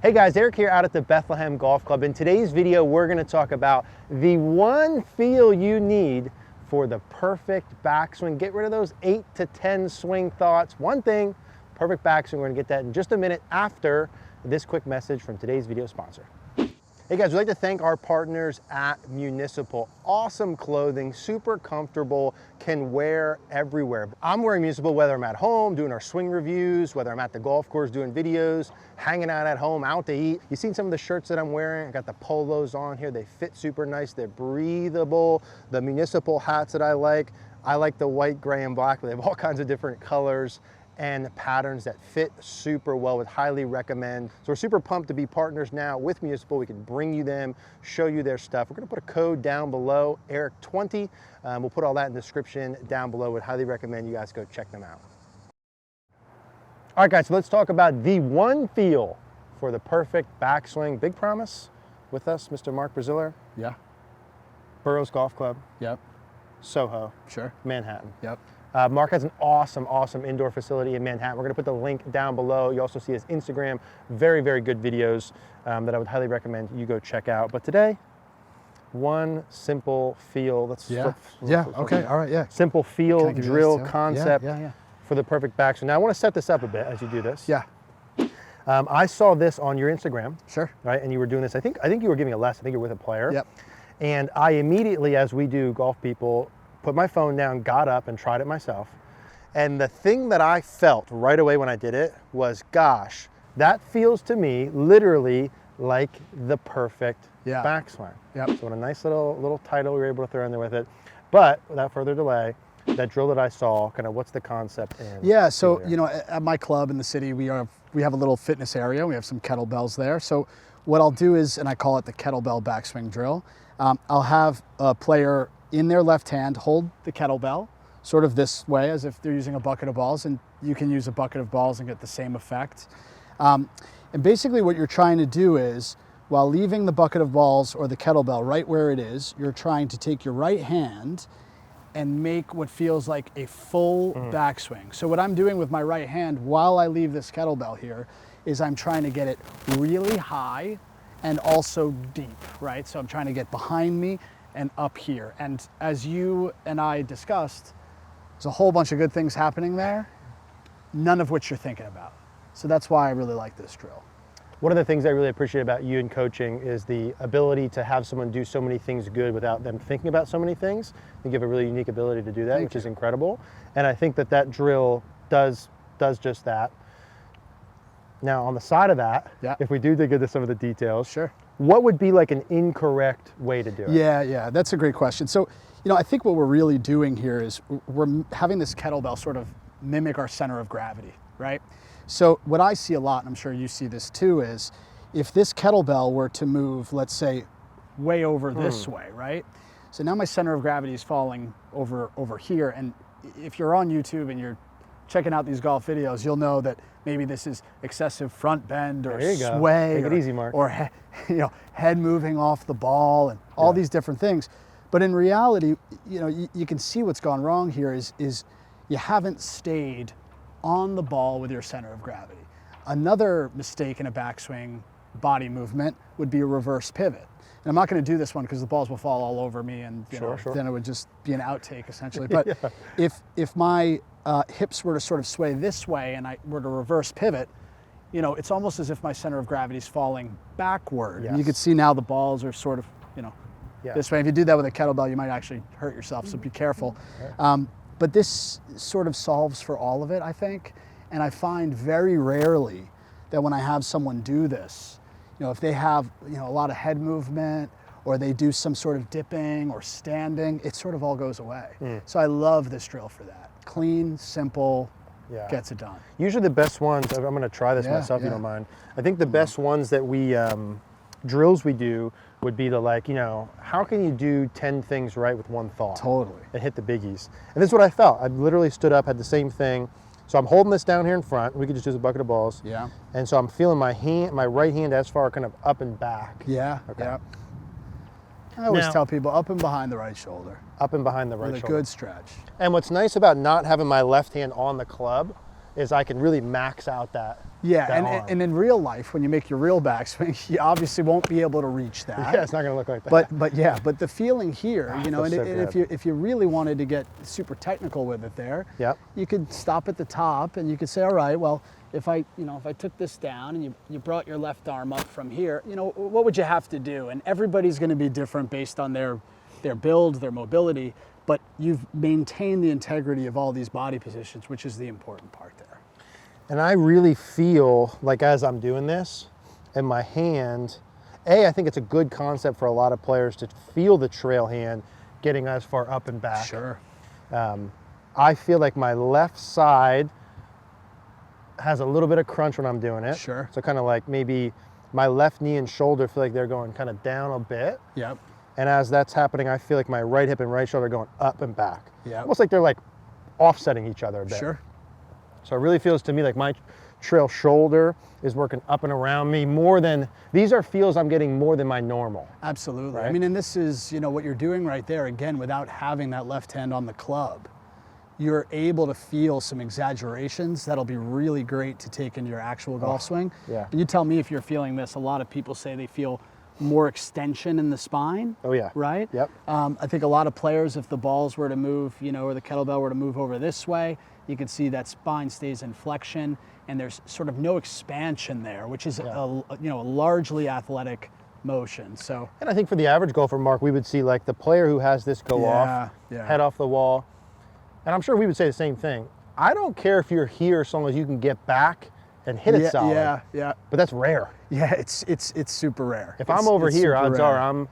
Hey guys, Eric here out at the Bethlehem Golf Club. In today's video, we're going to talk about the one feel you need for the perfect backswing. Get rid of those 8 to 10 swing thoughts. One thing, perfect backswing. We're going to get that in just a minute after this quick message from today's video sponsor. Hey guys, we'd like to thank our partners at Municipal. Awesome clothing, super comfortable, can wear everywhere. I'm wearing Municipal whether I'm at home doing our swing reviews, whether I'm at the golf course doing videos, hanging out at home, out to eat. You've seen some of the shirts that I'm wearing. I got the polos on here. They fit super nice. They're breathable. The Municipal hats that I like the white, gray, and black. They have all kinds of different colors and patterns that fit super well. Would highly recommend. So we're super pumped to be partners now with Municipal. We can bring you them, show you their stuff. We're gonna put a code down below, Eric20. We'll put all that in the description down below. Would highly recommend you guys go check them out. All right guys, so let's talk about the one feel for the perfect backswing. Big promise with us, Mr. Mark Braziller. Yeah. Burroughs Golf Club. Yep. Soho. Sure. Manhattan. Yep. Mark has an awesome indoor facility in Manhattan. We're gonna put the link down below. You also see his Instagram. Very good videos that I would highly recommend you go check out. But today, one simple feel. Let's flip. Okay. All right. Yeah. Simple feel drill this, concept for the perfect backswing. Now I want to set this up a bit as you do this. Yeah. I saw this on your Instagram. Sure. Right, and you were doing this. I think you were giving a lesson. I think you're with a player. Yep. And I immediately, as we do golf people, put my phone down, got up and tried it myself. And the thing that I felt right away when I did it was, gosh, that feels to me literally like the perfect backswing. Yep. So what a nice little title we were able to throw in there with it. But without further delay, that drill that I saw, kind of what's the concept in? Yeah, so you know, at my club in the city, we have a little fitness area. We have some kettlebells there. So what I'll do is, and I call it the kettlebell backswing drill, I'll have a player in their left hand hold the kettlebell sort of this way as if they're using a bucket of balls, and you can use a bucket of balls and get the same effect. And basically what you're trying to do is, while leaving the bucket of balls or the kettlebell right where it is, you're trying to take your right hand and make what feels like a full backswing. So what I'm doing with my right hand while I leave this kettlebell here is I'm trying to get it really high and also deep, right? So I'm trying to get behind me and up here. And as you and I discussed, there's a whole bunch of good things happening there, none of which you're thinking about. So that's why I really like this drill. One of the things I really appreciate about you in coaching is the ability to have someone do so many things good without them thinking about so many things. I think you have a really unique ability to do that, which is incredible. And I think that drill does just that. Now on the side of that, if we do dig into some of the details, sure. What would be like an incorrect way to do it? Yeah, that's a great question. So, you know, I think what we're really doing here is we're having this kettlebell sort of mimic our center of gravity, right? So what I see a lot, and I'm sure you see this too, is if this kettlebell were to move, let's say, way over this way, right? So now my center of gravity is falling over here. And if you're on YouTube and you're checking out these golf videos, you'll know that maybe this is excessive front bend or sway, Take it easy, Mark. or head moving off the ball and all these different things. But in reality, you know, you can see what's gone wrong here is you haven't stayed on the ball with your center of gravity. Another mistake in a backswing body movement would be a reverse pivot. And I'm not going to do this one because the balls will fall all over me, and then it would just be an outtake essentially. But if my hips were to sort of sway this way and I were to reverse pivot, you know, it's almost as if my center of gravity is falling backward. And you can see now the balls are sort of, you know, this way. If you do that with a kettlebell, you might actually hurt yourself, so be careful. But this sort of solves for all of it, I think. And I find very rarely that when I have someone do this, you know, if they have, you know, a lot of head movement or they do some sort of dipping or standing, it sort of all goes away. So I love this drill for that. Clean, simple, gets it done. Usually the best ones, I'm going to try this myself if you don't mind. I think the best ones that we, drills we do would be the like, you know, how can you do 10 things right with one thought? Totally. And hit the biggies. And this is what I felt. I literally stood up, had the same thing. So I'm holding this down here in front. We could just use a bucket of balls. Yeah. And so I'm feeling my right hand as far kind of up and back. Yeah. Okay. Yeah. I always tell people up and behind the right shoulder. Up and behind the right shoulder. With a good stretch. And what's nice about not having my left hand on the club is I can really max out that. Yeah, that arm. and in real life, when you make your real backswing, you obviously won't be able to reach that. Yeah, it's not going to look like that. But the feeling here, you know, and, feels so and if you really wanted to get super technical with it there, Yep. you could stop at the top and you could say, all right, well, if I took this down and you brought your left arm up from here, you know, what would you have to do? And everybody's going to be different based on their build, their mobility, but you've maintained the integrity of all these body positions, which is the important part there. And I really feel like as I'm doing this in my hand, I think it's a good concept for a lot of players to feel the trail hand getting as far up and back. Sure. I feel like my left side has a little bit of crunch when I'm doing it. Sure. So kind of like maybe my left knee and shoulder feel like they're going kind of down a bit. Yep. And as that's happening, I feel like my right hip and right shoulder are going up and back. Yep. Almost like they're like offsetting each other a bit. Sure. So it really feels to me like my trail shoulder is working up and around me more than, these are feels I'm getting more than my normal. Absolutely. Right? I mean, and this is, you know, what you're doing right there, again, without having that left hand on the club. You're able to feel some exaggerations that'll be really great to take into your actual golf swing. yeah. And you tell me if you're feeling this. A lot of people say they feel more extension in the spine. Oh yeah. Right? Yep. I think a lot of players, if the balls were to move, you know, or the kettlebell were to move over this way, you can see that spine stays in flexion and there's sort of no expansion there, which is a largely athletic motion. So, And I think for the average golfer, Mark, we would see like the player who has this go off, head off the wall. And I'm sure we would say the same thing. I don't care if you're here as long as you can get back and hit it solid. Yeah. But that's rare. Yeah, it's super rare. If I'm over here, odds rare. are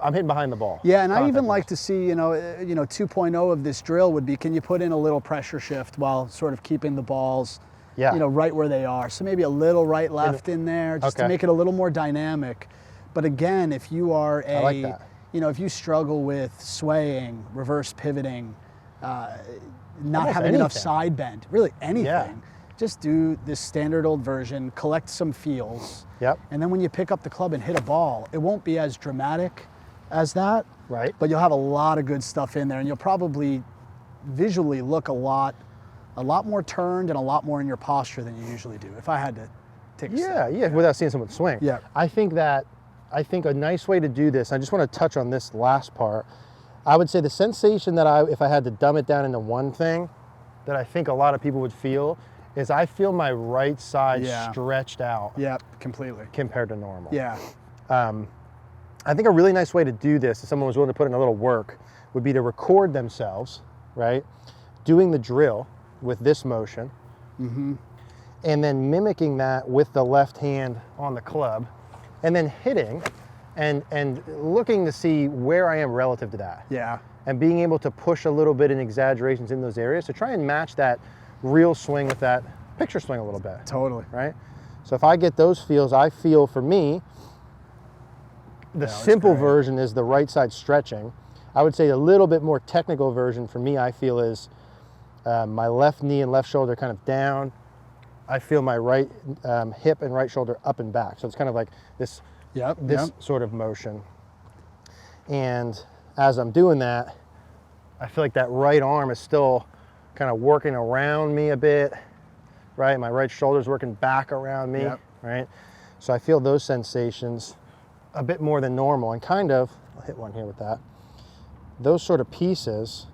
I'm hitting behind the ball. Yeah, and I even like to see, 2.0 of this drill would be, can you put in a little pressure shift while sort of keeping the balls, right where they are. So maybe a little right left in there, just to make it a little more dynamic. But again, if you are I like that. if you struggle with swaying, reverse pivoting, not Almost having enough anything. side bend, really anything. Yeah. Just do this standard old version, collect some feels. Yep. And then when you pick up the club and hit a ball, it won't be as dramatic as that. Right. But you'll have a lot of good stuff in there, and you'll probably visually look a lot more turned and a lot more in your posture than you usually do. If I had to take a step. Yeah, without seeing someone swing. Yeah. I think a nice way to do this, I just want to touch on this last part. I would say the sensation that if I had to dumb it down into one thing that I think a lot of people would feel is I feel my right side stretched out. Yeah, completely. Compared to normal. Yeah. I think a really nice way to do this, if someone was willing to put in a little work, would be to record themselves, right? Doing the drill with this motion, and then mimicking that with the left hand on the club, and then hitting and looking to see where I am relative to that. Yeah. And being able to push a little bit in exaggerations in those areas to try and match that real swing with that picture swing a little bit. Totally. Right? So if I get those feels, I feel for me, the simple version is the right side stretching. I would say a little bit more technical version for me, I feel is my left knee and left shoulder kind of down. I feel my right hip and right shoulder up and back. So it's kind of like this sort of motion. And as I'm doing that, I feel like that right arm is still kind of working around me a bit, right? My right shoulder's working back around me, right? So I feel those sensations a bit more than normal, and kind of, I'll hit one here with that. Those sort of pieces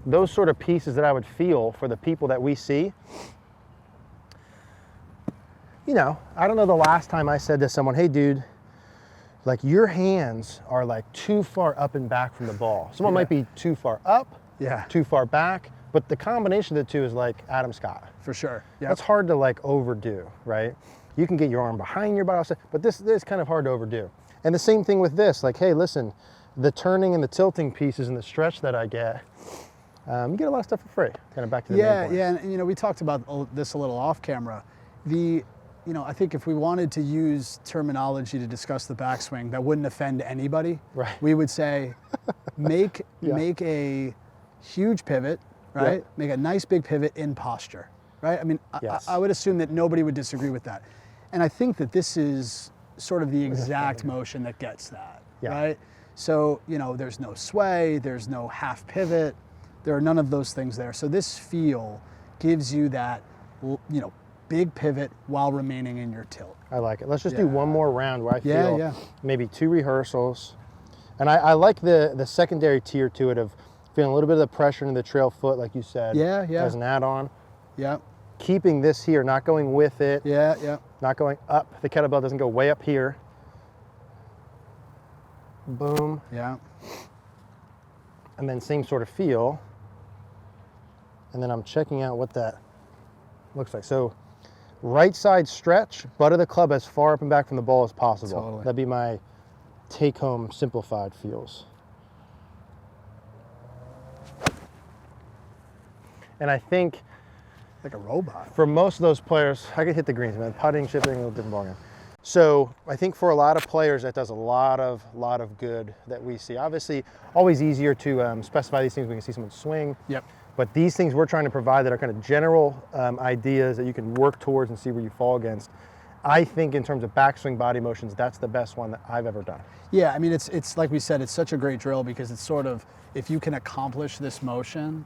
that I would feel for the people that we see, I don't know the last time I said to someone, hey dude, like your hands are like too far up and back from the ball. Someone might be too far up, too far back, but the combination of the two is like Adam Scott. For sure. Yeah. That's hard to like overdo, right? You can get your arm behind your body, but this is kind of hard to overdo. And the same thing with this, like, hey, listen, the turning and the tilting pieces and the stretch that I get, you get a lot of stuff for free. Kind of back to the main point. Yeah, and we talked about this a little off camera. I think if we wanted to use terminology to discuss the backswing that wouldn't offend anybody, we would say make a huge pivot, right? Yep. Make a nice big pivot in posture, right? I mean, I would assume that nobody would disagree with that. And I think that this is sort of the exact motion that gets that, right? So, there's no sway, there's no half pivot. There are none of those things there. So this feel gives you that, big pivot while remaining in your tilt. I like it. Let's just do one more round where I feel maybe 2 rehearsals. And I like the secondary tier to it of feeling a little bit of the pressure in the trail foot, like you said. Yeah. As an add-on. Yeah. Keeping this here, not going with it. Yeah. Not going up. The kettlebell doesn't go way up here. Boom. Yeah. And then same sort of feel. And then I'm checking out what that looks like. So right side stretch, butt of the club as far up and back from the ball as possible. Totally. That'd be my take-home simplified feels. And I think like a robot. for most of those players, I could hit the greens, man. Putting, chipping, a little different ballgame. So I think for a lot of players, that does a lot of good that we see. Obviously, always easier to specify these things when you can see someone swing. Yep. But these things we're trying to provide that are kind of general ideas that you can work towards and see where you fall against. I think in terms of backswing body motions, that's the best one that I've ever done. Yeah, I mean, it's like we said, it's such a great drill because it's sort of, if you can accomplish this motion,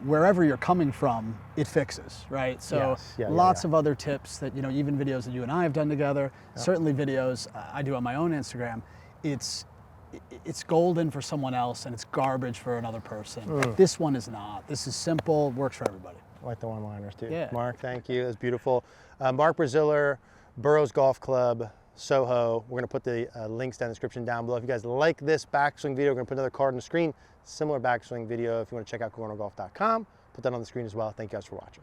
wherever you're coming from, it fixes, right? So lots of other tips that, even videos that you and I have done together, certainly videos I do on my own Instagram, it's golden for someone else and it's garbage for another person. This one is not. This is simple, works for everybody. I like the one-liners too. Yeah. Mark, thank you. That's beautiful. Mark Braziller, Burroughs Golf Club, Soho. We're going to put the links down in the description down below. If you guys like this backswing video, we're going to put another card on the screen. Similar backswing video if you want to check out CogornoGolf.com. Put that on the screen as well. Thank you guys for watching.